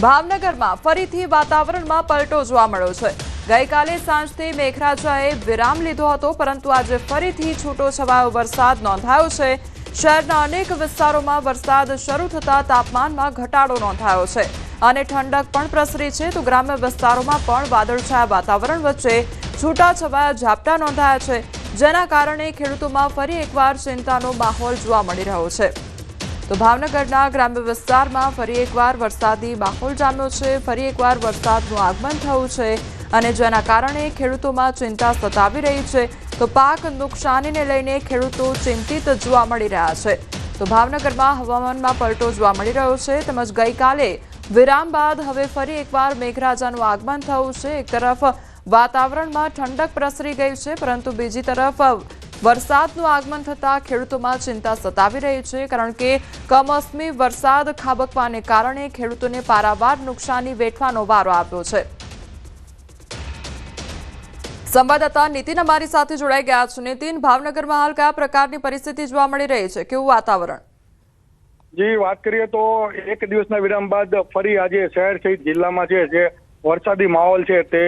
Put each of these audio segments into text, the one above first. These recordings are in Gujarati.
ભાવનગરમાં ફરીથી વાતાવરણમાં પલટો જોવા મળ્યો છે। ગઈકાલે સાંજથી મેઘરાજાએ વિરામ લીધો હતો, પરંતુ આજે ફરીથી છૂટોછવાયો વરસાદ નોંધાયો છે। શહેરના અનેક વિસ્તારોમાં વરસાદ શરૂ થતા તાપમાનમાં ઘટાડો નોંધાયો છે અને ઠંડક પણ પ્રસરી છે, તો ગ્રામ્ય વિસ્તારોમાં પણ વાદળછાયા વાતાવરણ વચ્ચે છૂટાછવાયા ઝાપટા નોંધાયા છે, જેના કારણે ખેડૂતોમાં ફરી એકવાર ચિંતાનો માહોલ જોવા મળી રહ્યો છે। તો ભાવનગરના ગ્રામ્ય વિસ્તારમાં ફરી એકવાર વરસાદી માહોલ જામ્યો છે। ફરી એકવાર વરસાદનું આગમન થયું છે અને જેના કારણે ખેડૂતોમાં ચિંતા સતાવી રહી છે। તો પાક નુકસાનીને લઈને ખેડૂતો ચિંતિત જોવા મળી રહ્યા છે। તો ભાવનગરમાં હવામાનમાં પલટો જોવા મળી રહ્યો છે, તેમજ ગઈકાલે વિરામ બાદ હવે ફરી એકવાર મેઘરાજાનું આગમન થયું છે। એક તરફ વાતાવરણમાં ઠંડક પ્રસરી ગઈ છે, પરંતુ બીજી તરફ વરસાદનું આગમન થતા ખેડૂતોમાં ચિંતા સતાવી રહી છે, કારણ કે કમોસમી વરસાદ ખાબકવાને કારણે ખેડૂતોને પારાવાર નુકસાની વેઠવાનો વારો આવ્યો છે। સંવાદદાતા નીતિન અમારી સાથે જોડાઈ ગયા છે। નીતિન, ભાવનગરમાં હાલ કયા પ્રકારની પરિસ્થિતિ જોવા મળી રહી છે? કેવું વાતાવરણ? જી, વાત કરીએ તો એક દિવસના વિરામ બાદ ફરી આજે શહેર સહિત જિલ્લામાં છે જે વરસાદી માહોલ છે તે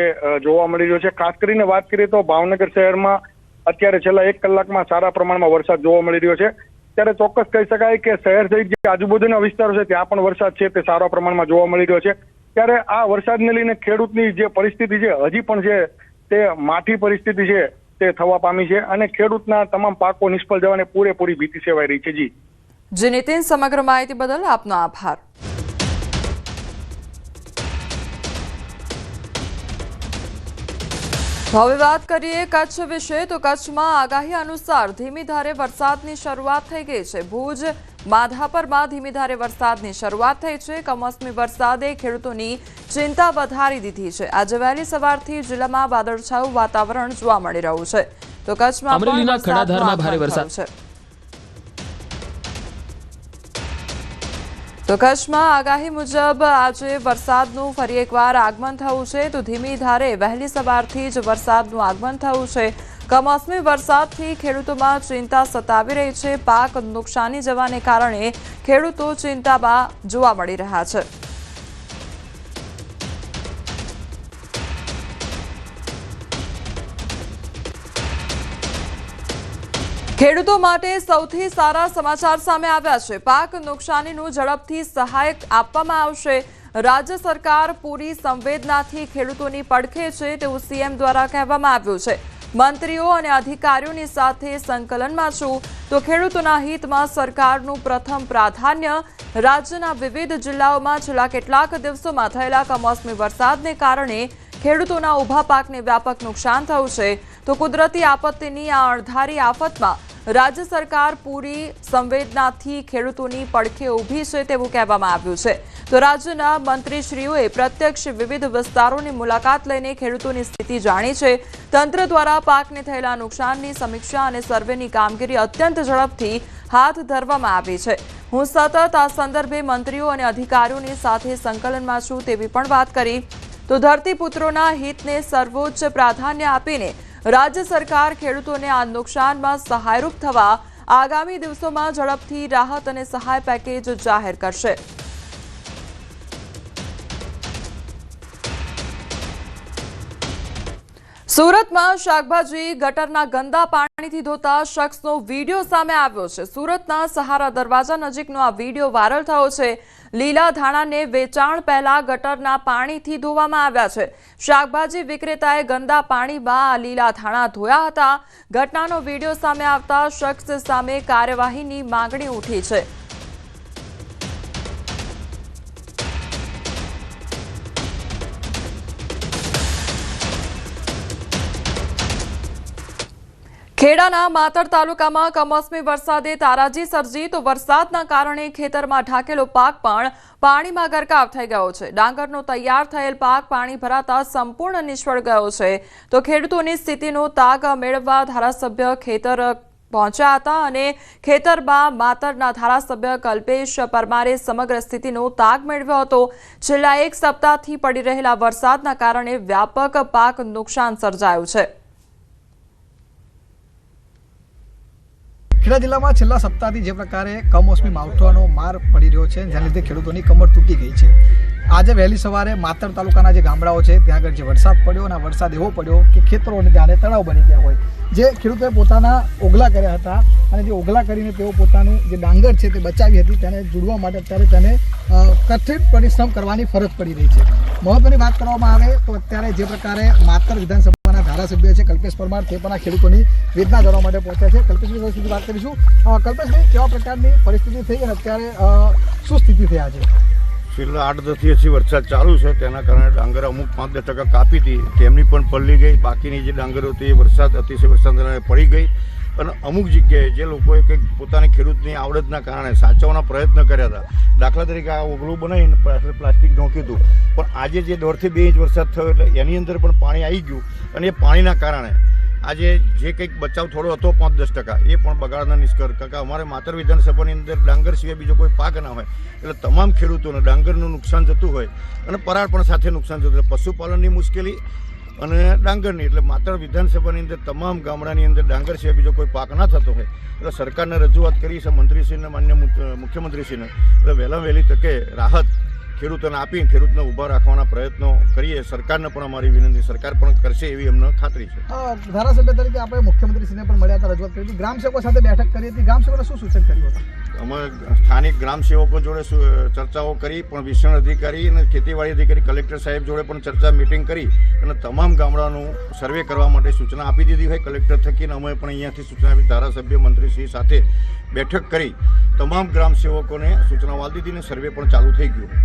જોવા મળી રહ્યો છે। ખાસ કરીને વાત કરીએ તો ભાવનગર શહેરમાં અત્યારે છેલ્લા 1 કલાકમાં સારા પ્રમાણમાં વરસાદ જોવા મળી રહ્યો છે। ત્યારે ચોક્કસ કહી શકાય કે શહેર સહિત જે આજુબાજુના વિસ્તારો છે ત્યાં પણ વરસાદ છે તે સારા પ્રમાણમાં જોવા મળી રહ્યો છે। ત્યારે આ વરસાદને લઈને ખેડૂતની જે પરિસ્થિતિ છે હજી પણ છે તે માઠી પરિસ્થિતિ છે તે થવા પામી છે અને ખેડૂતના તમામ પાકો નિષ્ફળ જવાની પૂરેપૂરી ભીતિ સેવાઈ રહી છે। જી નીતિન, સમગ્ર માહિતી બદલ આપનો આભાર। હવે વાત કરીએ કચ્છ વિશે, તો કચ્છમાં આગાહી અનુસાર ધીમી ધારે વરસાદની શરૂઆત થઈ ગઈ છે। ભુજ માધાપરમાં ધીમી ધારે વરસાદની શરૂઆત થઈ છે। કમોસમી વરસાદે ખેડૂતોની ચિંતા વધારી દીધી છે। આજે વહેલી સવારથી જિલ્લામાં વાદળછાયું વાતાવરણ જોવા મળી રહ્યું છે। તો કચ્છમાં અમરેલીના ખડાધારમાં ભારે વરસાદ છે। તો કચ્છમાં આગાહી મુજબ આજે વરસાદનું ફરી એકવાર આગમન થયું છે। તો ધીમી ધારે વહેલી સવારથી જ વરસાદનું આગમન થયું છે। કમોસમી વરસાદથી ખેડૂતોમાં ચિંતા સતાવી રહી છે। પાક નુકસાની જવાને કારણે ખેડૂતો ચિંતામાં જોવા મળી રહ્યા છે। ખેડૂતો માટે સૌથી સારા સમાચાર સામે આવ્યા છે। પાક નુકસાનીનું ઝડપથી સહાય આપવામાં આવશે। રાજ્ય સરકાર પૂરી સંવેદનાથી ખેડૂતોની પડખે છે તેવું સીએમ દ્વારા કહેવામાં આવ્યું છે। મંત્રીઓ અને અધિકારીઓની સાથે સંકલનમાં છું, તો ખેડૂતોના હિતમાં સરકારનું પ્રથમ પ્રાધાન્ય। રાજ્યના વિવિધ જિલ્લાઓમાં છેલ્લા કેટલાક દિવસોમાં થયેલા કમોસમી વરસાદને કારણે ખેડૂતોના ઊભા પાકને વ્યાપક નુકસાન થયું છે। તો કુદરતી આપત્તિની આ અણધારી આફતમાં રાજ્ય સરકાર પૂરી સંવેદનાથી ખેડૂતોની પડખે ઊભી છે તેવું કહેવામાં આવ્યું છે। તો રાજ્યના મંત્રીશ્રીઓએ પ્રત્યક્ષ વિવિધ વિસ્તારોની મુલાકાત લઈને ખેડૂતોની સ્થિતિ જાણી છે। તંત્ર દ્વારા પાકને થયેલા નુકસાનની સમીક્ષા અને સર્વેની કામગીરી અત્યંત ઝડપથી હાથ ધરવામાં આવી છે। હું સતત આ સંદર્ભે મંત્રીઓ અને અધિકારીઓની સાથે સંકલનમાં છું તેવી પણ વાત કરી। તો ધરતીપુત્રોના હિતને સર્વોચ્ચ પ્રાધાન્ય આપીને રાજ્ય સરકાર ખેડૂતોને આ નુકસાનમાં સહાયરૂપ થવા આગામી દિવસોમાં ઝડપથી રાહત અને સહાય પેકેજ જાહેર કરશે। સુરતમાં શાકભાજી ગટરના ગંદા પાણીથી ધોતા શખ્સનો વિડીયો સામે આવ્યો છે। સુરતના સહારા દરવાજા નજીકનો આ વિડીયો વાયરલ થયો છે। લીલા ધાણાને વેચાણ પહેલા ગટરના પાણીથી ધોવામાં આવ્યા છે। શાકભાજી વિક્રેતાએ ગંદા પાણીમાં આ લીલા ધાણા ધોયા હતા। ઘટનાનો વિડીયો સામે આવતા શખ્સ સામે કાર્યવાહીની માંગણી ઉઠી છે। ખેડાના માતર તાલુકામાં કમોસમી વરસાદે તારાજી સર્જી, તો વરસાદના કારણે ખેતરમાં ઢાકેલો પાક પણ પાણીમાં ગરકાવ થઈ ગયો છે। ડાંગરનો તૈયાર થયેલ પાક પાણી ભરાતા સંપૂર્ણ નિષ્ફળ ગયો છે। તો ખેડૂતોની સ્થિતિનો તાગ મેળવવા ધારાસભ્ય ખેતર પહોંચ્યા હતા અને ખેતરમાં માતરના ધારાસભ્ય કલ્પેશ પરમારે સમગ્ર સ્થિતિનો તાગ મેળવ્યો હતો। છેલ્લા 1 સપ્તાહથી પડી રહેલા વરસાદના કારણે વ્યાપક પાક નુકસાન સર્જાયું છે। ખેડા જિલ્લામાં છેલ્લા સપ્તાહથી જે પ્રકારે કમોસમી માવઠાનો માર પડી રહ્યો છે, જેના લીધે ખેડૂતોની કમર તૂટી ગઈ છે। આજે વહેલી સવારે માતર તાલુકાના જે ગામડાઓ છે ત્યાં આગળ જે વરસાદ પડ્યો અને વરસાદ એવો પડ્યો કે ખેતરોને જાણે તળાવ બની ગયા હોય. જે ખેડૂતોએ પોતાના ઓગલા કર્યા હતા અને જે ઓગલા કરીને તેઓ પોતાનું જે ડાંગર છે તે બચાવી હતી તેને જોડવા માટે અત્યારે તેને કઠિન પરિશ્રમ કરવાની ફરજ પડી રહી છે. મહત્વની વાત કરવામાં આવે તો અત્યારે જે પ્રકારે માતર વિધાનસભાના ધારાસભ્ય છે કલ્પેશ પરમાર તે પણ આ ખેડૂતોની વેદના જાણવા માટે પહોંચ્યા છે. કલ્પેશભાઈ સુધી વાત કરીશું. કલ્પેશભાઈ, કેવા પ્રકારની પરિસ્થિતિ થઈ અને અત્યારે શું સ્થિતિ થયા છે? છેલ્લા 8-10 દિવસથી વરસાદ ચાલુ છે, તેના કારણે ડાંગર અમુક 5-10% કાપી હતી, તેમની પણ પલળી ગઈ. બાકીની જે ડાંગરો હતી એ અતિશય વરસાદના કારણે પડી ગઈ. અને અમુક જગ્યાએ જે લોકોએ કંઈક પોતાની ખેડૂતની આવડતના કારણે સાચવવાના પ્રયત્ન કર્યા હતા, દાખલા તરીકે આ ઓગળું બનાવીને પ્લાસ્ટિક નાખ્યું હતું, પણ આજે જે 1.5 થી 2 ઇંચ વરસાદ થયો એટલે એની અંદર પણ પાણી આવી ગયું અને એ પાણીના કારણે આજે જે કંઈક બચાવ થોડો હતો 5-10% એ પણ બગાડના નિષ્કર. કારણ કે અમારે માતર વિધાનસભાની અંદર ડાંગર સિવાય બીજો કોઈ પાક ના હોય એટલે તમામ ખેડૂતોને ડાંગરનું નુકસાન જતું હોય અને પરાળ પણ સાથે નુકસાન જતું હોય. પશુપાલનની મુશ્કેલી અને ડાંગરની, એટલે માત્ર વિધાનસભાની અંદર તમામ ગામડાની અંદર ડાંગર સિવાય બીજો કોઈ પાક ના થતો હોય એટલે સરકારને રજૂઆત કરી છે મંત્રીશ્રીને, માન્ય મુખ્યમંત્રીશ્રીને, એટલે વહેલામાં વહેલી તકે રાહત ખેડૂતોને આપીને ખેડૂતને ઊભા રાખવાના પ્રયત્નો કરીએ. સરકારને પણ અમારી વિનંતી, સરકાર પણ કરશે એવી અમને ખાતરી છે. ધારાસભ્ય તરીકે આપણે મુખ્યમંત્રીશ્રીને પણ મળ્યા હતા, રજૂઆત કરી હતી, ગ્રામસેવકો સાથે બેઠક કરી હતી. ગ્રામસેવકોને શું સૂચન કર્યું હતું? અમે સ્થાનિક ગ્રામસેવકો જોડે ચર્ચાઓ કરી, પણ વિસ્તરણ અધિકારી અને ખેતીવાડી અધિકારી કલેક્ટર સાહેબ જોડે પણ ચર્ચા મિટિંગ કરી અને તમામ ગામડાનું સર્વે કરવા માટે સૂચના આપી દીધી હોય કલેક્ટર થકીને. અમે પણ અહીંયાથી સૂચના આપી, ધારાસભ્ય મંત્રીશ્રી સાથે બેઠક કરી તમામ ગ્રામસેવકોને સૂચનાઓ આપી દીધી અને સર્વે પણ ચાલુ થઈ ગયું.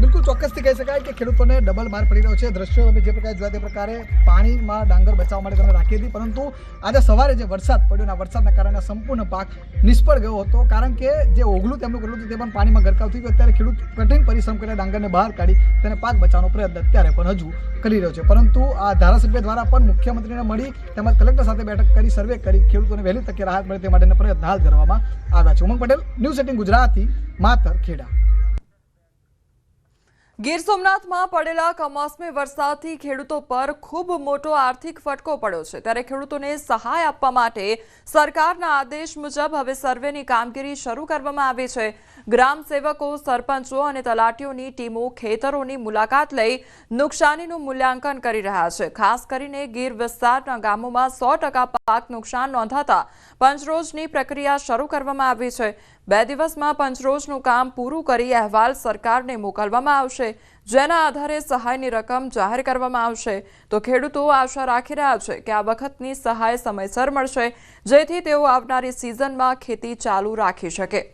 બિલકુલ ચોક્કસથી કહી શકાય કે ખેડૂતોને ડબલ માર પડી રહ્યો છે. દ્રશ્યો તમે જે પ્રકારે જોયા તે પ્રકારે પાણીમાં ડાંગર બચાવવા માટે તમે રાખી હતી, પરંતુ આજે સવારે જે વરસાદ પડ્યો અને વરસાદના કારણે સંપૂર્ણ પાક નિષ્ફળ ગયો હતો. કારણ કે જે ઓગલું તેમનું કરેલું હતું તે પણ પાણીમાં ગરકાવ થઈ ગયું. અત્યારે ખેડૂત કઠિન પરિશ્રમ કરીને ડાંગરને બહાર કાઢી તેને પાક બચાવવાનો પ્રયત્ન અત્યારે પણ હજુ કરી રહ્યો છે. પરંતુ આ ધારાસભ્ય દ્વારા પણ મુખ્યમંત્રીને મળી તેમજ કલેક્ટર સાથે બેઠક કરી, સર્વે કરી, ખેડૂતોને વહેલી તકે રાહત મળે તે માટેના પ્રયત્ન હાથ ધરવામાં આવ્યા છે. ઉમંગ પટેલ, ન્યૂઝ 18 ગુજરાતી, માતર, ખેડા. ગીર સોમનાથમાં પડેલા કમોસમી વરસાદથી ખેડૂતો પર ખૂબ મોટો આર્થિક ફટકો પડ્યો છે. ત્યારે ખેડૂતોને સહાય આપવા માટે સરકારના આદેશ મુજબ હવે સર્વેની કામગીરી શરૂ કરવામાં આવી છે. ગ્રામ સેવકો, સરપંચો અને તલાટીઓની ટીમો ખેતરોની મુલાકાત લઈ નુકસાનીનું મૂલ્યાંકન કરી રહ્યા છે. ખાસ કરીને ગીર વિસ્તારના ગામોમાં 100% પાક નુકસાન નોંધાતા પંચરોજની પ્રક્રિયા શરૂ કરવામાં આવી છે. 2 દિવસમાં પંચરોજનું કામ પૂરું કરી અહેવાલ સરકારને મોકલવામાં આવશે, જેના આધારે સહાયની રકમ જાહેર કરવામાં આવશે. તો ખેડૂતો આશા રાખી રહ્યા છે કે આ વખતની સહાય સમયસર મળશે, જેથી તેઓ આવનારી સિઝનમાં ખેતી ચાલુ રાખી શકે.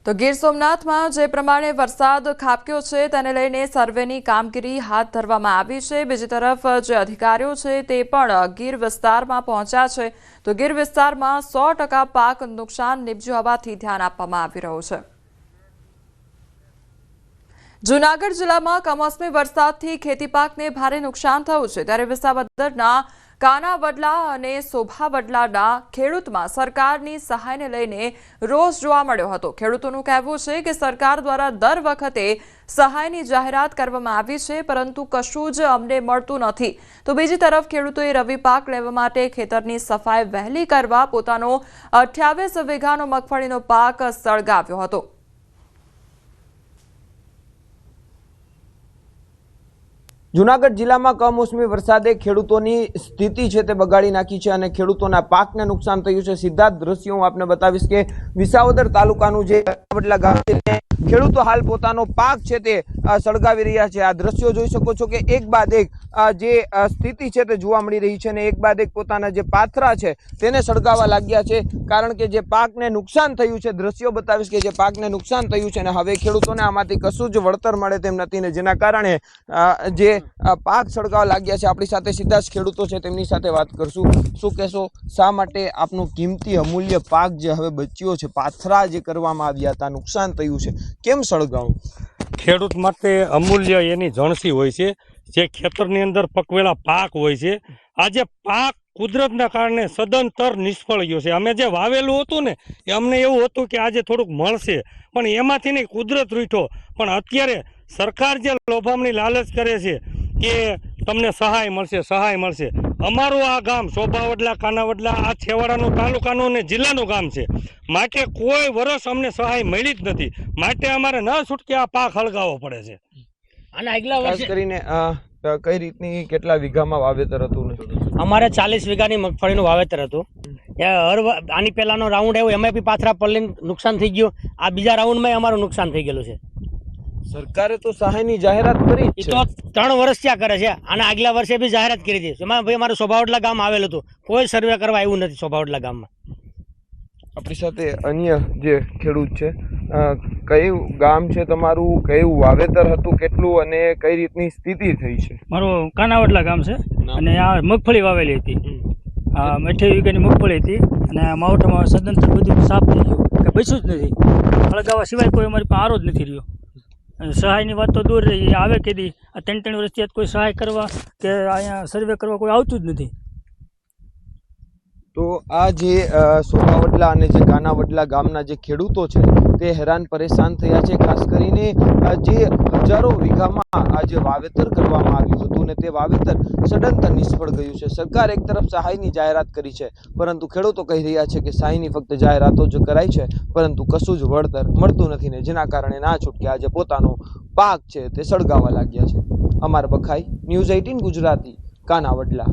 તો ગીર સોમનાથમાં જે પ્રમાણે વરસાદ ખાબક્યો છે તેને લઈને સર્વેની કામગીરી હાથ ધરવામાં આવી છે. બીજી તરફ જે અધિકારીઓ છે તે પણ ગીર વિસ્તારમાં પહોંચ્યા છે. તો ગીર વિસ્તારમાં 100% પાક નુકસાન નિપજ્યું હોવાથી ધ્યાન આપવામાં આવી રહ્યું છે. જૂનાગઢ જિલ્લામાં કમોસમી વરસાદથી ખેતી પાકને ભારે નુકસાન થયું છે. ત્યારે વિસાવદરના કાનાવડલા અને શોભાવડલાના ખેડૂતમાં સરકારની સહાયને લઈને રોષ જોવા મળ્યો હતો. ખેડૂતોનું કહેવું છે કે સરકાર દ્વારા દર વખતે સહાયની જાહેરાત કરવામાં આવી છે, પરંતુ કશું જ અમને મળતું નથી. તો બીજી તરફ ખેડૂતોએ રવિ પાક લેવા માટે ખેતરની સફાઈ વહેલી કરવા પોતાનો 28 વીઘાનો મગફળીનો પાક સળગાવ્યો હતો. જૂનાગઢ જિલ્લામાં કમોસમી વરસાદે ખેડૂતોની સ્થિતિ છે તે બગાડી નાખી છે અને ખેડૂતોના પાકને નુકસાન થયું છે. સીધા દ્રશ્યો હું આપને બતાવીશ કે વિસાવદર તાલુકાનું જે કાનાવડલા ગામ છે ખેડૂતો હાલ પોતાનો પાક છે તે સળગાવી રહ્યા છે. આ દ્રશ્યો જોઈ શકો છો કે એક બાદ એક જે સ્થિતિ છે તે જોવા મળી રહી છે અને એક બાદ એક પોતાના જે પાથરા છે તેને સળગાવવા લાગ્યા છે. કારણ કે જે પાકને નુકસાન થયું છે, દ્રશ્યો બતાવીશ કે જે પાકને નુકસાન થયું છે અને હવે ખેડૂતોને આમાંથી કશું જ વળતર મળે તેમ નથી ને જેના કારણે જે પાક સળગાવવા લાગ્યા છે. આપણી સાથે સીધા જ ખેડૂતો છે તેમની સાથે વાત કરશું. શું કહેશો, શા માટે આપનો કિંમતી અમૂલ્ય પાક જે હવે બચ્યો છે, પાથરા જે કરવામાં આવ્યા હતા, નુકસાન થયું છે, કેમ સળગાવું? ખેડૂત માટે અમૂલ્ય એની જણસી હોય છે, જે ખેતરની અંદર પકવેલા પાક હોય છે. આજે પાક કુદરતના કારણે સદંતર નિષ્ફળ ગયો છે. અમે જે વાવેલું હતું ને એ અમને એવું હતું કે આજે થોડુંક મળશે, પણ એમાંથી નહીં કુદરત રૂઠો. પણ અત્યારે સરકાર જે લોભામણી લાલચ કરે છે કે તમને સહાય મળશે, સહાય મળશે, અમારું આ ગામ સોભાવડલા કાનાવડલા આ છેવાડાનું તાલુકાનું અને જિલ્લાનું ગામ છે, માટે કોઈ વર્ષ અમને સહાય મળી જ નથી, માટે અમારે ન છૂટકે આ પાક હળગાવવો પડે છે. અને આગલા ખાસ વર્ષે કરીને કઈ રીતની કેટલા વીઘામાં વાવેતર હતું ને? અમારે 40 વીઘાની મગફળીનું વાવેતર હતું. આની પહેલાનો રાઉન્ડ આવ્યો એમાં બી પાથરા પલ્લી નુકસાન થઈ ગયું. આ બીજા રાઉન્ડમાં અમારું નુકસાન થઈ ગયેલું છે. સરકારે તો સહાયની જાહેરાત કરી એ જ તો છે. 3 વર્ષ ત્યાં કરે છે, અને આગલા વર્ષે બી જાહેરાત કરી હતી. એમાં ભાઈ અમારું સોભાવડલા ગામ આવેલું હતું, કોઈ સર્વે કરવા આવ્યું નથી સોભાવડલા ગામમાં. આપણી સાથે અન્ય જે ખેડૂત છે, કયું ગામ છે તમારું, કયું વાવેતર હતું, કેટલું અને કઈ રીતની સ્થિતિ થઈ છે? મારું કાનાવડલા ગામ છે અને આ મગફળી વાવેલી હતી. 28 વીઘાની મગફળી હતી અને માવઠામાં સદંતર બધું સાફ થઈ ગયું, કે બચ્યું જ નથી. હળગાવા સિવાય કોઈ અમારી પાસે આરો જ નથી રહ્યો. અને સહાયની વાત તો દૂર રહી, આવે કીધી આ 3 વર્ષથી કોઈ સહાય કરવા કે અહીંયા સર્વે કરવા કોઈ આવતું જ નથી. તો આ જે સોભાવડલા અને જે કાનાવડલા ગામના જે ખેડૂતો છે તે હેરાન પરેશાન થયા છે. ખાસ કરીને જે હજારો વીઘામાં આ જે વાવેતર કરવામાં આવ્યું હતું ને તે વાવેતર સદંતર નિષ્ફળ ગયું છે. સરકાર એક તરફ સહાયની જાહેરાત કરી છે, પરંતુ ખેડૂતો કહી રહ્યા છે કે સહાયની ફક્ત જાહેરાતો જ કરાઈ છે, પરંતુ કશું જ વળતર મળતું નથી ને જેના કારણે ના છૂટકે આજે પોતાનો પાક છે તે સળગાવવા લાગ્યા છે. અમાર બખાઈ, ન્યૂઝ 18 ગુજરાતી, કાનાવડલા.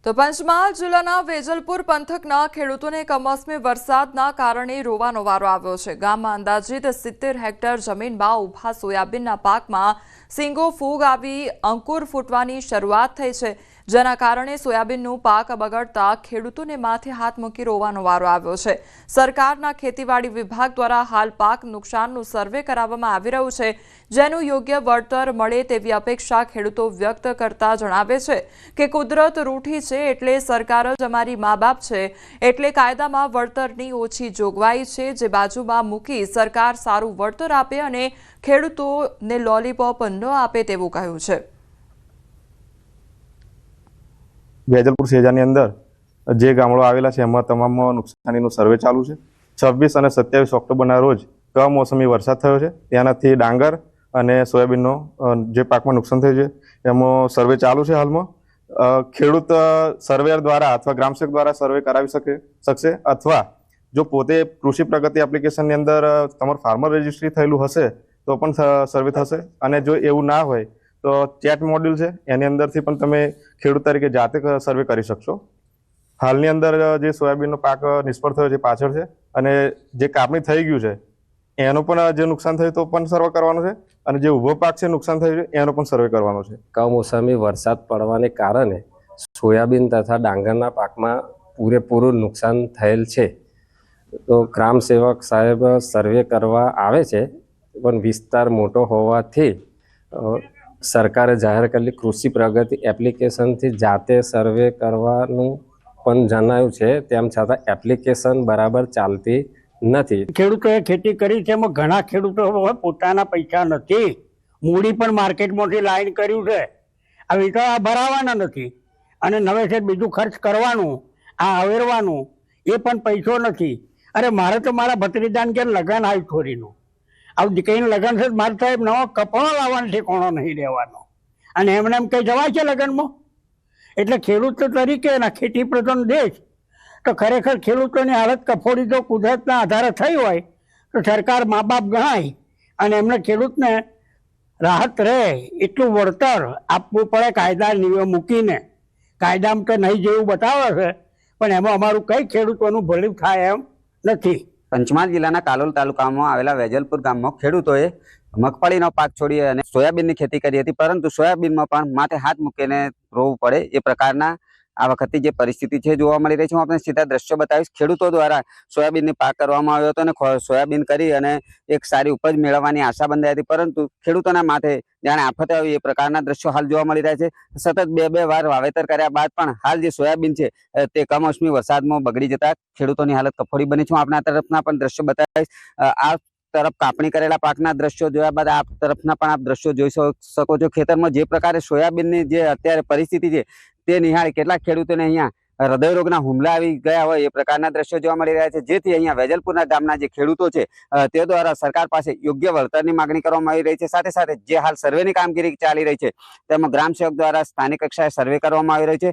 તો પંચમહાલ જિલ્લાના વેજલપુર પંથકના ખેડૂતોને કમોસમી વરસાદના કારણે રોવાનો વારો આવ્યો છે. ગામમાં અંદાજિત 70 હેક્ટર જમીનમાં ઊભા સોયાબીનના પાકમાં સિંગો ફૂગ આવી અંકુર ફૂટવાની શરૂઆત થઈ છે, જેના કારણે સોયાબીનનું પાક બગડતા ખેડૂતોને માથે હાથ મૂકી રોવાનો વારો આવ્યો છે. સરકારના ખેતીવાડી વિભાગ દ્વારા હાલ પાક નુકસાનનું સર્વે કરાવવામાં આવી રહ્યું છે, જેનું યોગ્ય વળતર મળે તેવી અપેક્ષા ખેડૂતો વ્યક્ત કરતા જણાવે છે કે કુદરત રૂઠી છે એટલે સરકાર જ અમારી મા બાપ છે, એટલે કાયદામાં વળતરની ઓછી જોગવાઈ છે, જે બાજુમાં મૂકી સરકાર સારું વળતર આપે અને ખેડૂતોને લોલીપોપ ન આપે તેવું કહ્યું છે. વેજલપુર શેજાની અંદર જે ગામડો આવેલા છે એમાં તમામ નુકસાનીનું સર્વે ચાલુ છે. 26 અને 27 ઓક્ટોબરના રોજ કમોસમી વરસાદ થયો છે, તેનાથી ડાંગર અને સોયાબીનનો જે પાકમાં નુકસાન થયું છે એમાં સર્વે ચાલુ છે. હાલમાં ખેડૂત સર્વેયર દ્વારા અથવા ગ્રામસેવક દ્વારા સર્વે કરાવી શકશે, અથવા જો પોતે કૃષિ પ્રગતિ એપ્લિકેશનની અંદર તમારું ફાર્મર રજિસ્ટ્રી થયેલું હશે તો પણ સર્વે થશે. અને જો એવું ના હોય તો ચેટ મોડ્યુલ છે એની અંદરથી પણ તમે ખેડૂત તરીકે જાતે સર્વે કરી શકશો. હાલની અંદર જે સોયાબીનનો પાક નિષ્ફળ થયો છે પાછળ છે, અને જે કાપણી થઈ ગયું છે એનો પણ જે નુકસાન થયું તો પણ સર્વે કરવાનો છે, અને જે ઊભો પાક છે નુકસાન થયું છે એનો પણ સર્વે કરવાનો છે. કમોસમી વરસાદ પડવાને કારણે સોયાબીન તથા ડાંગરના પાકમાં પૂરેપૂરું નુકસાન થયેલ છે. તો ગ્રામ સેવક સાહેબ સર્વે કરવા આવે છે, પણ વિસ્તાર મોટો હોવાથી સરકારે જાહેર કરેલી કૃષિ પ્રગતિ એપ્લિકેશનથી જાતે સર્વે કરવાનું પણ જણાવ્યું છે. તેમ છતાં એપ્લિકેશન બરાબર ચાલતી નથી. ખેડૂતોએ ખેતી કરી છે, એમાં ઘણા ખેડૂતો પોતાના પૈસા નથી, મૂડી પણ માર્કેટમાંથી લાઈન કર્યું છે, હવે તો આ ભરાવાના નથી, અને નવેસર બીજું ખર્ચ કરવાનું, આ અવેરવાનું, એ પણ પૈસો નથી. અરે મારે તો મારા ભત્રીજાને કે લગન આવ્યું છોરીનું, આવું દીકરીનું લગન છે, મારે સાહેબ નવો કપડો લાવવાનો ઠેકાણો નહીં રહેવાનો, અને એમને એમ કંઈ જવાય છે લગ્નમાં? એટલે ખેડૂત તરીકે એના ખેતી પ્રધાન દેશ, તો ખરેખર ખેડૂતોની હાલત કફોડી જો કુદરતના આધારે થઈ હોય તો સરકાર મા બાપ ગણાય અને એમને ખેડૂતને રાહત રહે એટલું વળતર આપવું પડે, કાયદા નિયમ મૂકીને. કાયદામાં તો નહીં જેવું બતાવે છે, પણ એમાં અમારું કંઈ ખેડૂતોનું ભલું થાય એમ નથી. પંચમહાલ જિલ્લાના કાલોલ તાલુકામાં આવેલા વેજલપુર ગામમાં ખેડૂતોએ મગફળીનો પાક છોડી અને સોયાબીનની ખેતી કરી હતી, પરંતુ સોયાબીનમાં પણ માથે હાથ મૂકીને રોવું પડે એ પ્રકારના આ વખતે જે પરિસ્થિતિ છે જોવા મળી રહી છે. હું આપણે સીધા દ્રશ્યો બતાવીશ. ખેડૂતો દ્વારા સોયાબીનની પાક કરવામાં આવ્યો હતો અને સોયાબીન કરી અને એક સારી ઉપજ મેળવવાની આશા બંધાઈ હતી, પરંતુ ખેડૂતોના માથે જાણે આફત આવી એ પ્રકારના દ્રશ્યો હાલ જોવા મળી રહ્યા છે. સતત બે વાર વાવેતર કર્યા બાદ પણ હાલ જે સોયાબીન છે તે કમોસમી વરસાદમાં બગડી જતા ખેડૂતોની હાલત કફોડી બની છે. હું આપણા તરફના પણ દ્રશ્યો બતાવીશ. આ તરફ કાપણી કરેલા પાકના દ્રશ્યો જોયા બાદ આ તરફના પણ આપ દ્રશ્યો જોઈ શકો છો. ખેતરમાં જે પ્રકારે સોયાબીનની જે અત્યારે પરિસ્થિતિ છે તે નિહાળી કેટલાક ખેડૂતોને અહીંયા હૃદયરોગના હુમલા આવી ગયા હોય એ પ્રકારના દ્રશ્યો જોવા મળી રહ્યા છે, જેથી અહીંયા વેજલપુરના ગામના જે ખેડૂતો છે તે દ્વારા સરકાર પાસે યોગ્ય વળતરની માંગણી કરવામાં આવી રહી છે. સાથે સાથે જે હાલ સર્વેની કામગીરી ચાલી રહી છે તેમાં ગ્રામ સેવક દ્વારા સ્થાનિક કક્ષાએ સર્વે કરવામાં આવી રહ્યું છે,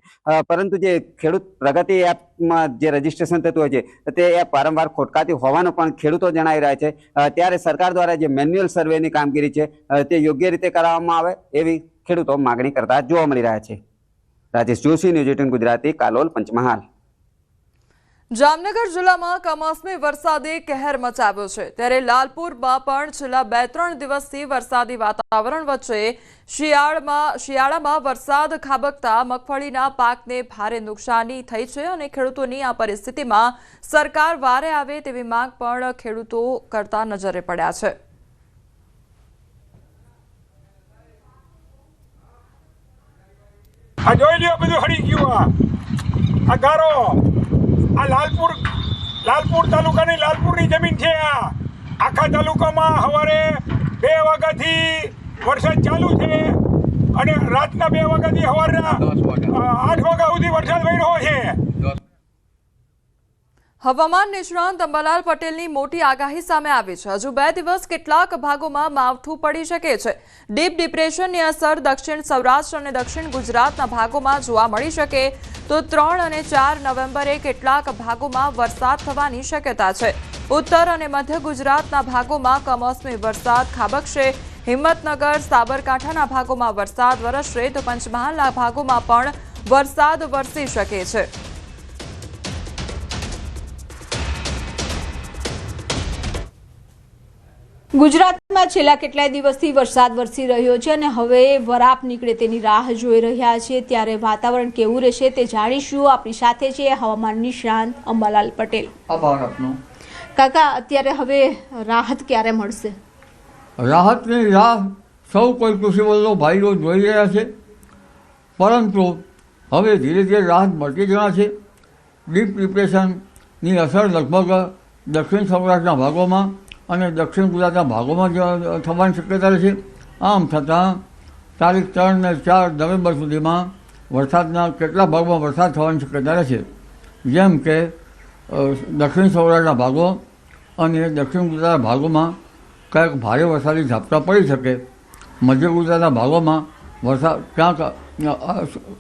પરંતુ જે ખેડૂત પ્રગતિ એપમાં જે રજીસ્ટ્રેશન થતું હોય છે તે એપ વારંવાર ખોટકાતી હોવાનું પણ ખેડૂતો જણાવી રહ્યા છે. ત્યારે સરકાર દ્વારા જે મેન્યુઅલ સર્વેની કામગીરી છે તે યોગ્ય રીતે કરાવવામાં આવે એવી ખેડૂતો માંગણી કરતા જોવા મળી રહ્યા છે. રાજેશ જોશી, ન્યૂઝ 18 ગુજરાતી, કાલોલ, પંચમહાલ. જામનગર જિલ્લામાં કમોસમી વરસાદે કહેર મચાવ્યો છે, ત્યારે લાલપુરમાં પણ છેલ્લા 2-3 દિવસથી વરસાદી વાતાવરણ વચ્ચે શિયાળામાં વરસાદ ખાબકતા મગફળીના પાકને ભારે નુકસાની થઈ છે અને ખેડૂતોની આ પરિસ્થિતિમાં સરકાર વારે આવે તેવી માંગ પણ ખેડૂતો કરતા નજરે પડ્યા છે. આ જોઈ લ્યો, બધું હળી ગયું. આ ગારો, આ લાલપુર તાલુકાની લાલપુરની જમીન છે. આ આખા તાલુકામાં સવારે 2 વાગ્યાથી વરસાદ ચાલુ છે અને રાતના 2 વાગ્યાથી સવારના 8 વાગ્યા સુધી વરસાદ પડ્યો છે. હવામાન નિષ્ણાંત અંબાલાલ પટેલની મોટી આગાહી સામે આવી છે. હજુ 2 દિવસ કેટલાક ભાગોમાં માવઠું પડી શકે છે. ડીપ ડિપ્રેશનની અસર દક્ષિણ સૌરાષ્ટ્ર અને દક્ષિણ ગુજરાતના ભાગોમાં જોવા મળી શકે તો 3 અને 4 નવેમ્બરે કેટલાક ભાગોમાં વરસાદ થવાની શક્યતા છે. ઉત્તર અને મધ્ય ગુજરાતના ભાગોમાં કમોસમી વરસાદ ખાબકશે. હિંમતનગર, સાબરકાંઠાના ભાગોમાં વરસાદ વરસશે તો પંચમહાલના ભાગોમાં પણ વરસાદ વરસી શકે છે. ગુજરાતમાં છેલ્લા કેટલાય દિવસથી વરસાદ વરસી રહ્યો છે અને હવે વરાપ નીકળે તેની રાહ જોઈ રહ્યા છે, ત્યારે વાતાવરણ કેવું રહેશે તે જાણીશું. આપણી સાથે છે હવામાન નિષ્ણાંત અંબાલાલ પટેલ. આભાર આપનો. કાકા, અત્યારે હવે રાહત ક્યારે મળશે? રાહતની રાહ સૌ કોઈ કૃષિવલ્લો ભાઈઓ જોઈ રહ્યા છે, પરંતુ હવે ધીરે ધીરે રાહત મળતી જણાશે. ડીપ ડિપ્રેશનની અસર લગભગ દક્ષિણ સૌરાષ્ટ્રના ભાગોમાં અને દક્ષિણ ગુજરાતના ભાગોમાં થવાની શક્યતા રહેશે. આમ છતાં તારીખ 3 અને 4 નવેમ્બર સુધીમાં વરસાદના કેટલાક ભાગોમાં વરસાદ થવાની શક્યતા રહેશે, જેમ કે દક્ષિણ સૌરાષ્ટ્રના ભાગો અને દક્ષિણ ગુજરાતના ભાગોમાં ક્યાંક ભારે વરસાદી ઝાપટા પડી શકે. મધ્ય ગુજરાતના ભાગોમાં વરસાદ ક્યાંક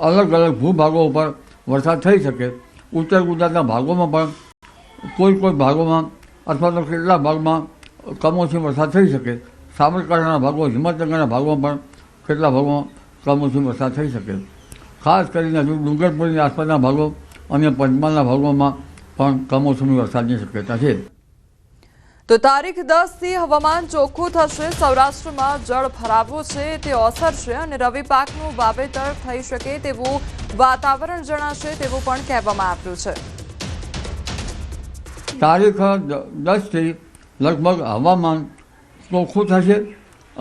અલગ અલગ ભૂભાગો ઉપર વરસાદ થઈ શકે. ઉત્તર ગુજરાતના ભાગોમાં પણ કોઈ ભાગોમાં અથવા તો કેટલાક ભાગમાં કમોસમી વરસાદ થઈ શકે. સાબરકાંઠાના ભાગો, હિંમતનગરના ભાગોમાં પણ કેટલાક ભાગોમાં કમોસમી વરસાદ થઈ શકે. ખાસ કરીને ડુંગરપુરની આસપાસના ભાગો અને પંચમહાલના ભાગોમાં પણ કમોસમી વરસાદની શક્યતા છે. તો તારીખ 10 થી હવામાન ચોખ્ખું થશે. સૌરાષ્ટ્રમાં જળ ભરાવો છે તે ઓસરશે અને રવિ પાકનું વાવેતર થઈ શકે તેવું વાતાવરણ જણાશે તેવું પણ કહેવામાં આવ્યું છે. તારીખ 10 થી લગભગ હવામાન ચોખ્ખું થશે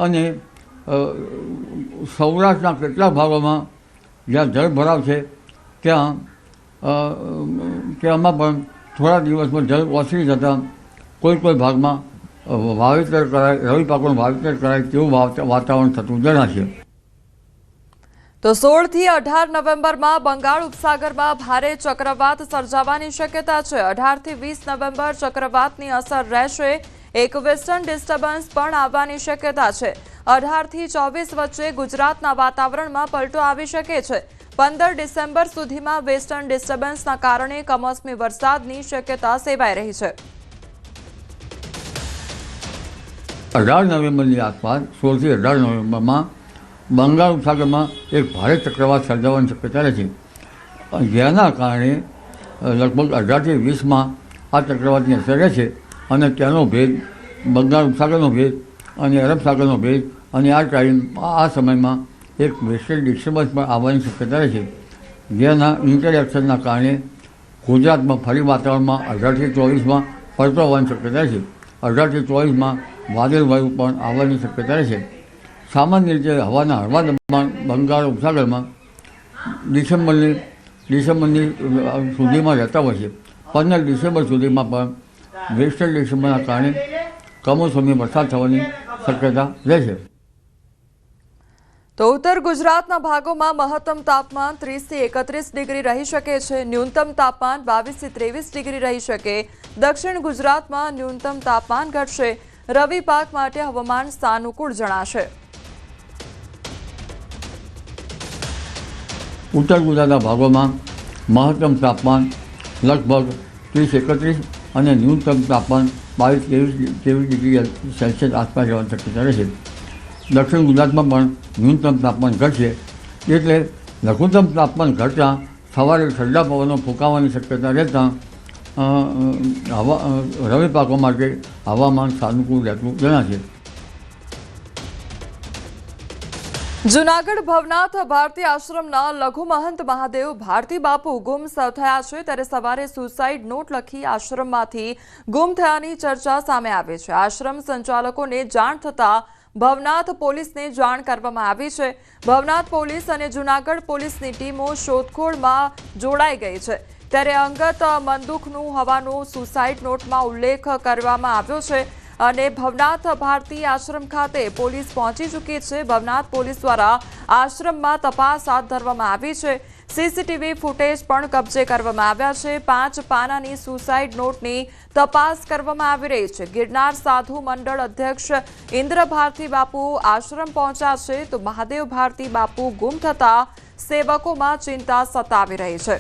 અને સૌરાષ્ટ્રના કેટલાક ભાગોમાં જ્યાં જળ ભરાવ છે ત્યાંમાં પણ થોડા દિવસમાં જળ ઓસરી જતાં કોઈ ભાગમાં વાવેતર કરાય, રવિ પાકોનું વાવેતર કરાય તેવું વાતાવરણ થતું જણાશે. તો 16 થી 18 નવેમ્બરમાં બંગાળ ઉપસાગરમાં ભારે ચક્રવાત સર્જાવાની શક્યતા છે. 18 થી 20 નવેમ્બર ચક્રવાતની અસર રહેશે. એક વેસ્ટર્ન ડિસ્ટર્બન્સ પણ આવવાની શક્યતા છે. 18 થી 24 વચ્ચે ગુજરાતના વાતાવરણમાં પલટો આવી શકે છે. 15 ડિસેમ્બર સુધીમાં વેસ્ટર્ન ડિસ્ટર્બન્સના કારણે કમોસમી વરસાદની શક્યતા સેવાઈ રહી છે. 18 નવેમ્બરની આસપાસ 16 થી 18 નવેમ્બરમાં બંગાળ ઉપસાગરમાં એક ભારે ચક્રવાત સર્જાવાની શક્યતા રહે છે, જેના કારણે લગભગ 18 થી 20માં આ ચક્રવાતની અસર રહેશે અને તેનો ભેદ બંગાળ ઉપસાગરનો ભેદ અને અરબ સાગરનો ભેદ અને આ સમયમાં એક વેસ્ટર્ન ડિસ્ટર્બન્સ પણ આવવાની શક્યતા રહે છે, જેના ઇન્ટરેક્શનના કારણે ગુજરાતમાં ફરી વાતાવરણમાં 18 થી 24માં પલટો આવવાની શક્યતા રહે છે. 18 થી 24માં વાદળવાયુ પણ આવવાની શક્યતા રહે છે. સામાન્ય રીતે હવાના હળવા દબાણ બંગાળ ઉપસાગરમાં ડિસેમ્બરની સુધીમાં રહેતા હોય છે. 15 ડિસેમ્બર સુધીમાં પણ વેસ્ટર્ન ડિસ્ટર્બન્સના કારણે કમોસમી વરસાદ થવાની શક્યતા રહેશે. તો ઉત્તર ગુજરાતના ભાગોમાં મહત્તમ તાપમાન 30 થી 31 ડિગ્રી રહી શકે છે. ન્યૂનતમ તાપમાન 22 થી 23 ડિગ્રી રહી શકે. દક્ષિણ ગુજરાતમાં ન્યૂનતમ તાપમાન ઘટશે. રવિ પાક માટે હવામાન સાનુકૂળ જણાશે. ઉત્તર ગુજરાતના ભાગોમાં મહત્તમ તાપમાન લગભગ 30-31 અને ન્યૂનતમ તાપમાન 22-23 ડિગ્રી સેલ્સિયસ આસપાસ રહેવાની શક્યતા રહેશે. દક્ષિણ ગુજરાતમાં પણ ન્યૂનતમ તાપમાન ઘટશે, એટલે લઘુત્તમ તાપમાન ઘટતાં સવારે ઠંડા પવનો ફૂંકાવાની શક્યતા રહેતાં રવિ પાકો માટે હવામાન સાનુકૂળ રહેતું જણાશે. જૂનાગઢ ભવનાથ ભારતી આશ્રમના લઘુ મહંત મહાદેવ ભારતી બાપુ ગુમ થયા છે, ત્યારે સવારે સુસાઇડ નોટ લખી આશ્રમમાંથી ગુમ થયાની ચર્ચા સામે આવી છે. આશ્રમ સંચાલકોને જાણ થતાં ભવનાથ પોલીસને જાણ કરવામાં આવી છે. ભવનાથ પોલીસ અને જૂનાગઢ પોલીસની ટીમો શોધખોળમાં જોડાઈ ગઈ છે. ત્યારે અંગત બંદૂકનું હોવાનો સુસાઇડ નોટમાં ઉલ્લેખ કરવામાં આવ્યો છે અને ભવનાથ ભારતી આશ્રમ ખાતે પોલીસ પહોંચી ચૂકી છે. ભવનાથ પોલીસ દ્વારા આશ્રમમાં તપાસ હાથ ધરવામાં આવી છે. સીસીટીવી ફૂટેજ પણ કબજે કરવામાં આવ્યા છે. 5 પાનાની સુસાઇડ નોટની તપાસ કરવામાં આવી રહી છે. ગિરનાર સાધુ મંડળ અધ્યક્ષ ઇન્દ્ર ભારતી બાપુ આશ્રમ પહોંચ્યા છે, તો મહાદેવ ભારતી બાપુ ગુમ થતા સેવકોમાં ચિંતા સતાવી રહી છે.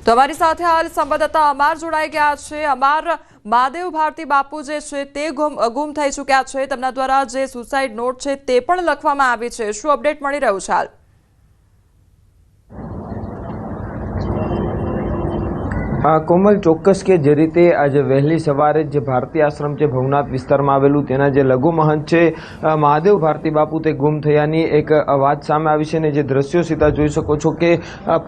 તો અમારી સાથે હાલ સંવાદદાતા અમાર જોડાઈ ગયા છે. અમાર, મહાદેવ ભારતી બાપુ જે છે તે ગુમ થઈ ચૂક્યા છે, તેમના દ્વારા જે સુસાઇડ નોટ છે તે પણ લખવામાં આવી છે. શું અપડેટ મળી રહ્યું છે હાલ? કોમલ, ચોક્કસ કે જે રીતે આજે વહેલી સવારે જે ભારતી આશ્રમ છે ભવનાથ વિસ્તારમાં આવેલું તેના જે લઘુ મહંત છે મહાદેવ ભારતી બાપુ તે ગુમ થયાની એક વાત સામે આવી છે. અને જે દ્રશ્યો સીધા જોઈ શકો છો કે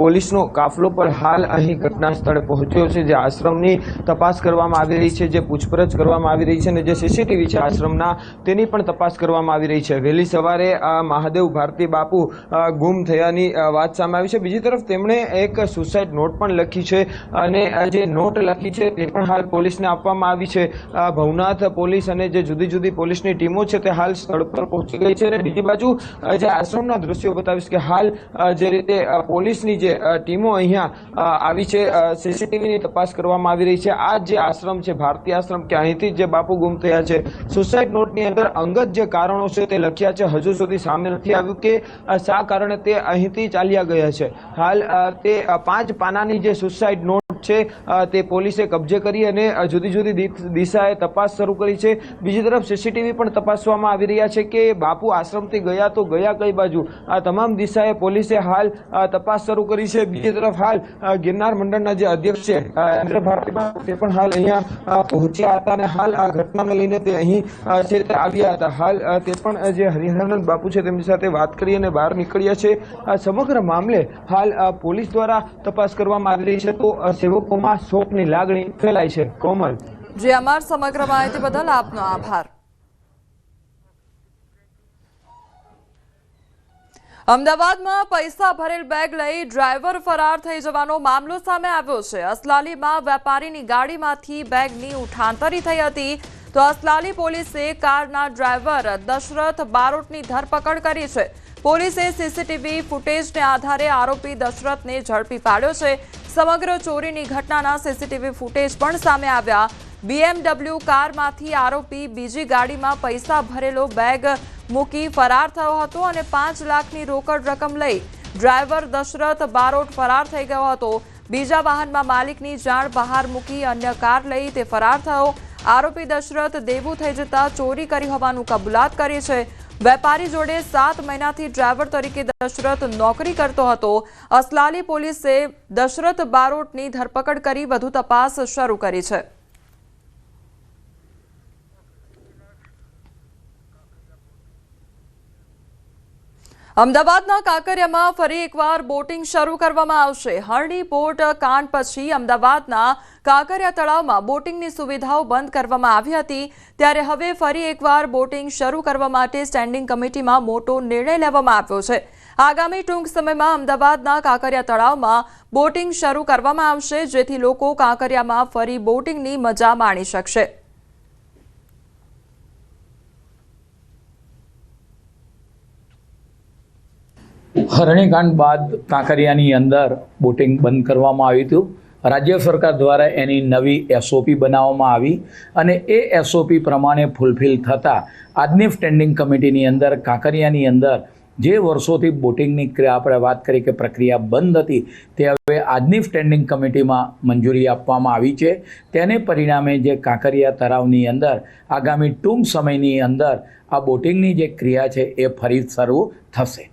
પોલીસનો કાફલો પણ હાલ અહીં ઘટના સ્થળે પહોંચ્યો છે. જે આશ્રમની તપાસ કરવામાં આવી રહી છે, જે પૂછપરછ કરવામાં આવી રહી છે અને જે સીસીટીવી છે આશ્રમના તેની પણ તપાસ કરવામાં આવી રહી છે. વહેલી સવારે મહાદેવ ભારતી બાપુ ગુમ થયાની વાત સામે આવી છે. બીજી તરફ તેમણે એક સુસાઇડ નોટ પણ લખી છે અને જે નોટ લખી છે તે પણ હાલ પોલીસને આપવામાં આવી છે. ભવનાથ પોલીસ અને જે જુદી જુદી પોલીસની ટીમો છે તે હાલ સ્થળ પર પહોંચી ગઈ છે. અને બીજી બાજુ જે આશ્રમના દ્રશ્યો બતાવીશ કે હાલ જે રીતે પોલીસની જે ટીમો અહીંયા આવી છે, સીસીટીવીની તપાસ કરવામાં આવી રહી છે. આ જે આશ્રમ છે ભારતી આશ્રમ, કે અહીંથી જે બાપુ ગુમ થયા છે, સુસાઇડ નોટની અંદર અંગત જે કારણો છે તે લખ્યા છે. હજુ સુધી સામે નથી આવ્યું કે શા કારણે તે અહીંથી ચાલ્યા ગયા છે. હાલ તે 5 પાનાની જે સુસાઇડ નોટ છે તે પોલીસે કબજે કરી અને જુદી જુદી દિશાએ તપાસ શરૂ કરી છે. બીજી તરફ સીસીટીવી પણ તપાસવામાં આવી રહ્યા છે કે બાપુ આશ્રમથી ગયા તો ગયા કઈ બાજુ. આ તમામ દિશાએ પોલીસે હાલ તપાસ શરૂ કરી છે. બીજી તરફ હાલ ગિરનાર મંડળના જે અધ્યક્ષ છે ઇન્દ્ર ભારતી બાપુ તે પણ હાલ અહીંયા પહોંચ્યા હતા અને હાલ આ ઘટનાને લઈને તે અહીં છે તે આવ્યા હતા. હાલ તે પણ જે હરિહરાનંદ બાપુ છે તેમની સાથે વાત કરી અને બહાર નીકળ્યા છે. સમગ્ર મામલે હાલ પોલીસ દ્વારા તપાસ કરવામાં આવી રહી છે. તો સેવકોમાં શોકની લાગણી ફેલાય છે. કોમલ, જે અમાર સમગ્ર માહિતી બદલ આપનો આભાર. અમદાવાદમાં પૈસા ભરેલ બેગ લઈ ડ્રાઈવર ફરાર થઈ જવાનો મામલો સામે આવ્યો છે. અસલાલીમાં વેપારીની ગાડીમાંથી બેગની ઉઠાંતરી થઈ હતી, તો અસલાલી પોલીસે કારના ડ્રાઈવર દશરથ બારોટની ધરપકડ કરી છે. પોલીસે સીસીટીવી ફૂટેજને આધારે આરોપી દશરથને ઝડપી પાડ્યો છે. સમગ્ર ચોરીની ઘટનાના સીસીટીવી ફૂટેજ પણ સામે આવ્યા. BMW કારમાંથી આરોપી બીજી ગાડીમાં પૈસા ભરેલો બેગ મૂકી ફરાર થયો હતો અને 5 લાખની રોકડ રકમ લઈ ડ્રાઈવર દશરથ બારોટ ફરાર થઈ ગયો હતો. બીજા વાહનમાં માલિકની જાણ બહાર મૂકી અન્ય કાર લઈ તે ફરાર થયો. આરોપી દશરથ દેવું થઈ જતા ચોરી કરી હોવાનું કબૂલાત કરી છે. વેપારી જોડે 7 મહિનાથી ડ્રાઈવર તરીકે દશરથ નોકરી કરતો હતો. અસલાલી પોલીસે દશરથ બારોટની ધરપકડ કરી વધુ તપાસ શરૂ કરી છે. અમદાવાદના કાંકરિયામાં ફરી એકવાર બોટિંગ શરૂ કરવામાં આવશે. હરણી બોટ કાંડ પછી અમદાવાદના કાંકરિયા તળાવમાં બોટિંગની સુવિધાઓ બંધ કરવામાં આવી હતી, ત્યારે હવે ફરી એકવાર બોટિંગ શરૂ કરવા માટે સ્ટેન્ડિંગ કમિટીમાં મોટો નિર્ણય લેવામાં આવ્યો છે. આગામી ટૂંક સમયમાં અમદાવાદના કાંકરિયા તળાવમાં બોટિંગ શરૂ કરવામાં આવશે, જેથી લોકો કાંકરિયામાં ફરી બોટિંગની મજા માણી શકશે. હરણીકાંડ બાદ કાંકરિયાની અંદર બોટિંગ બંધ કરવામાં આવ્યું હતું. રાજ્ય સરકાર દ્વારા એની નવી એસઓપી બનાવવામાં આવી અને એ એસઓપી પ્રમાણે ફૂલફિલ થતાં આજની સ્ટેન્ડિંગ કમિટીની અંદર કાંકરિયાની અંદર જે વર્ષોથી બોટિંગની આપણે વાત કરી કે પ્રક્રિયા બંધ હતી તે હવે આજની સ્ટેન્ડિંગ કમિટીમાં મંજૂરી આપવામાં આવી છે. તેને પરિણામે જે કાંકરિયા તળાવની અંદર આગામી ટૂંક સમયની અંદર આ બોટિંગની જે ક્રિયા છે એ ફરી શરૂ થશે.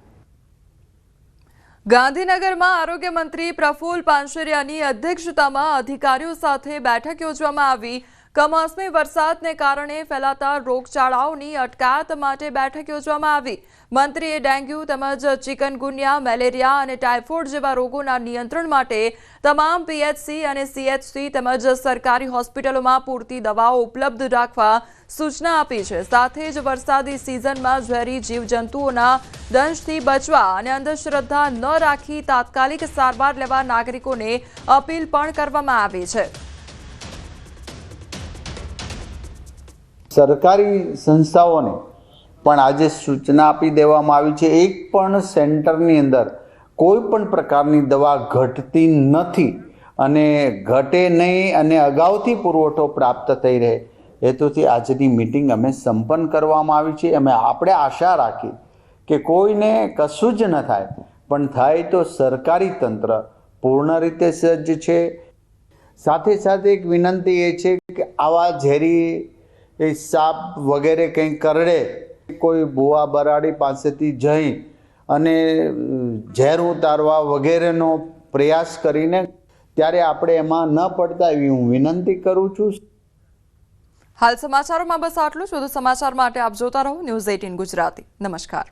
ગાંધીનગરમાં આરોગ્ય મંત્રી પ્રફુલ્લ પાનસરિયાની અધ્યક્ષતામાં અધિકારીઓ સાથે બેઠક યોજવામાં આવી. કમોસમી વરસાદને કારણે ફેલાતા રોગચાળાઓની અટકાયત માટે બેઠક યોજવામાં આવી. મંત્રીએ ડેન્ગ્યુ તેમજ ચિકનગુનિયા, મેલેરિયા અને ટાઇફોઇડ જેવા રોગોના નિયંત્રણ માટે તમામ પીએચસી અને સીએચસી તેમજ સરકારી હોસ્પિટલોમાં પૂરતી દવાઓ ઉપલબ્ધ રાખવા સૂચના આપી છે. સાથે જ વરસાદી સિઝનમાં ઝેરી જીવજંતુઓના દંશથી બચવા અને અંધશ્રદ્ધા ન રાખી તાત્કાલિક સારવાર લેવા નાગરિકોને અપીલ પણ કરવામાં આવી છે. સરકારી સંસ્થાઓને પણ આજે સૂચના આપી દેવામાં આવી છે. એક પણ સેન્ટરની અંદર કોઈ પણ પ્રકારની દવા ઘટતી નથી અને ઘટે નહીં અને અગાઉથી પુરવઠો પ્રાપ્ત થઈ રહે હેતુથી આજની મિટિંગ અમે સંપન્ન કરવામાં આવી છે. આપણે આશા રાખી કે કોઈને કશું જ ન થાય, પણ થાય તો સરકારી તંત્ર પૂર્ણ રીતે સજ્જ છે. સાથે સાથે એક વિનંતી એ છે કે આવા ઝેરી સાપ વગેરે કંઈ કરડે, કોઈ ભૂવા બરાડી પાસેથી જઈ અને ઝેર ઉતારવા વગેરેનો પ્રયાસ કરીને ત્યારે આપણે એમાં ન પડતા એવી હું વિનંતી કરું છું. હાલ સમાચારોમાં બસ આટલું જ. વધુ સમાચાર માટે આપ જોતા રહો ન્યૂઝ 18 ગુજરાતી. નમસ્કાર.